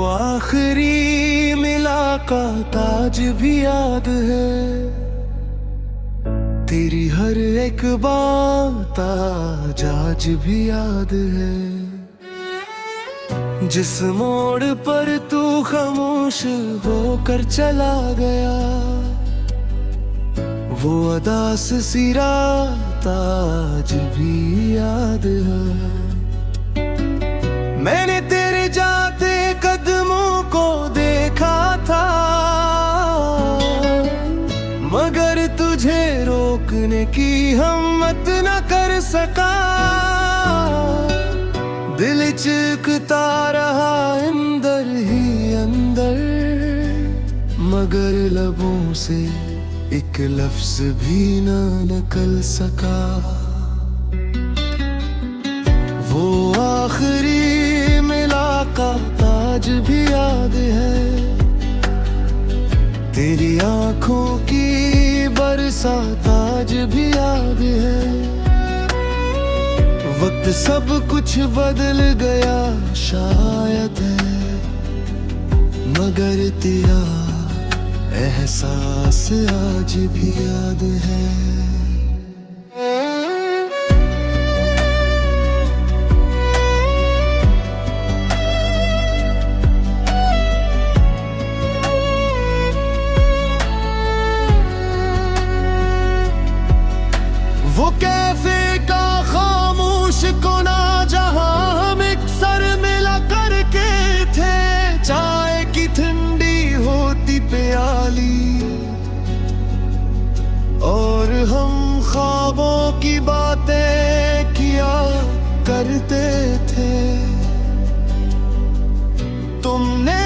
आखिरी मुलाकात आज भी याद है, तेरी हर एक बात आज भी याद है। जिस मोड़ पर तू खामोश होकर चला गया, वो अदास सी रात आज भी याद है। मैंने तेरे जाते कदमों को देखा था, मगर तुझे रोकने की हिम्मत न कर सका। दिल चिढ़ता रहा अंदर ही अंदर, मगर लबों से एक लफ्ज भी न निकल सका। वो आखिरी मुलाकात आज भी याद है, तेरी आंखों की बरसात आज भी याद है। वक्त सब कुछ बदल गया शायद है, मगर तेरा एहसास आज भी याद है। वो कैफे का खामोश कोना जहां हम एक सर मिला करके थे, चाय की ठंडी होती प्याली और हम ख्वाबों की बातें किया करते थे। तुमने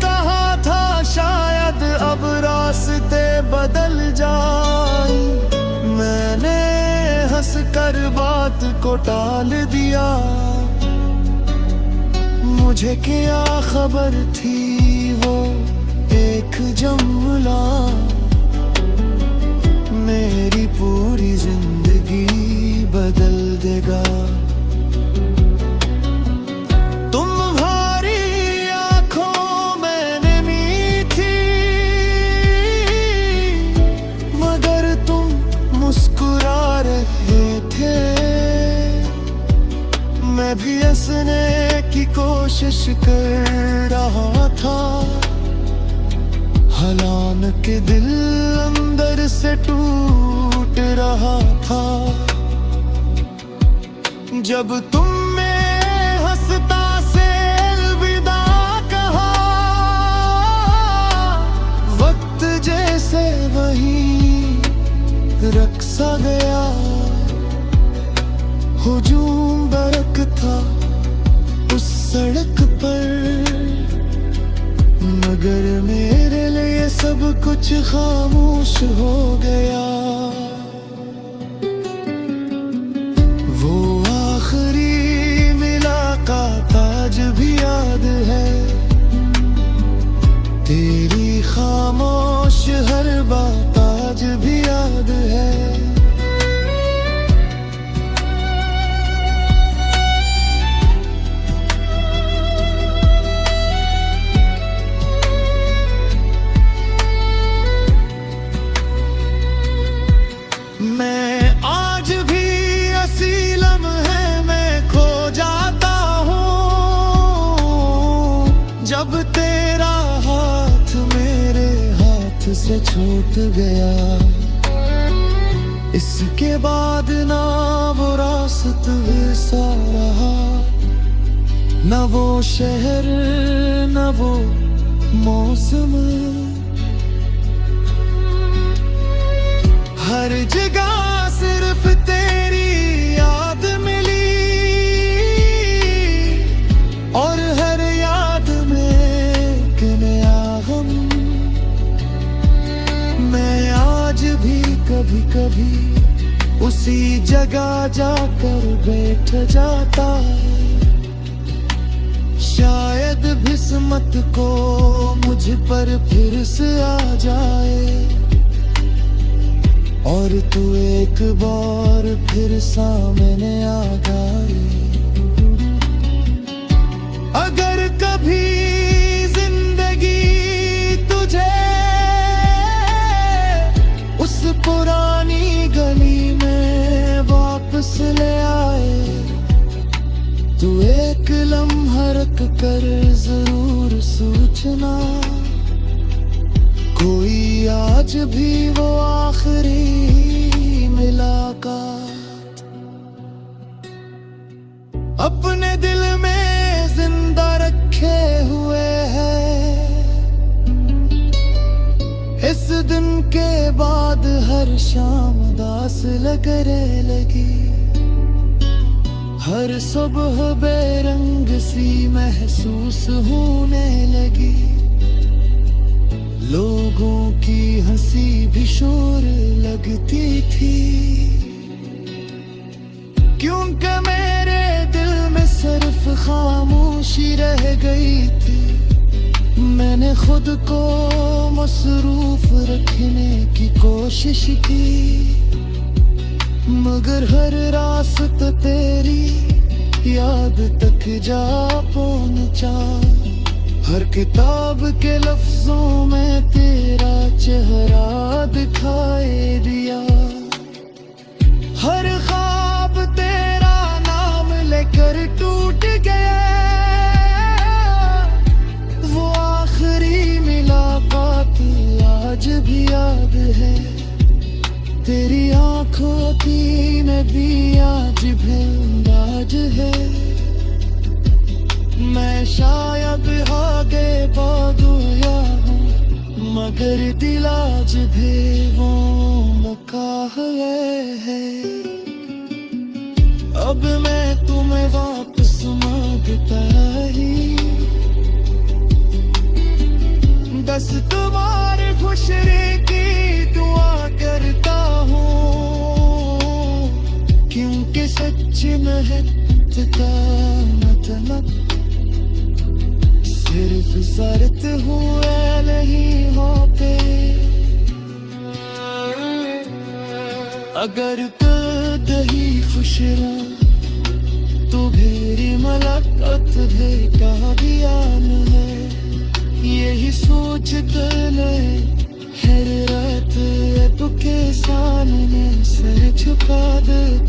कहा था शायद अब रास्ते बदल जाए, मैंने हंस कर बात को टाल दिया। मुझे क्या खबर थी वो एक जुमला मेरी पूरी जिंदगी बदल देगा। तुम्हारी आंखों मैंने मीठी, मगर तुम मुस्कुरा रहे थे। मैं भी हंसने की कोशिश कर रहा था, हालांकि दिल अंदर से टूट रहा था। जब तुमने हंसता से अलविदा कहा, वक्त जैसे वहीं रख सा गया। हुजूम बरक था उस सड़क पर, मगर मेरे लिए सब कुछ खामोश हो गया। वो आखिरी मुलाकात आज भी याद है, तेरी खामोश हर बात आज भी याद है। मैं आज भी ऐसी लम्हे में खो जाता हूँ, जब तेरा हाथ मेरे हाथ से छूट गया। इसके बाद ना वो रास्ता वैसा रहा, ना वो शहर ना वो मौसम। हर जगह सिर्फ तेरी याद मिली, और हर याद में एक नया गम। मैं आज भी कभी कभी उसी जगह जाकर बैठ जाता, शायद किस्मत को मुझ पर फिर से आ जाए, और तू एक बार फिर सामने आ गए। अगर कभी कर जरूर सोचना, कोई आज भी वो आखिरी मुलाकात अपने दिल में जिंदा रखे हुए है। इस दिन के बाद हर शाम दास लगने लगी, हर सुबह बेरंग सी महसूस होने लगी। लोगों की हंसी भी शोर लगती थी, क्योंकि मेरे दिल में सिर्फ खामोशी रह गई थी। मैंने खुद को मसरूफ रखने की कोशिश की, मगर हर रास्ता तेरी याद तक जा पहुंचा। हर किताब के लफ्जों में तेरा चेहरा दिखाई दिया, हर ख्वाब तेरा नाम लेकर टूट गया। वो आखिरी मुलाकात आज भी याद है, तेरी आंखों की नदी आज भी अंदाज है। मैं शायद आगे बढ़ गया हूँ, मगर दिल आज भी वो मका है। अब मैं तुम्हें वापस मांगता ही, बस तुम्हारे खुशरे की दुआ करता हूँ, क्योंकि सच मेहनत का मतलब सिर्फ सरत हुए नहीं होते। अगर कदही खुश रहा तो मेरी मुलाकात बेटा बयान है। यही सोच कर हर रात अब के सामने सर झुका दे।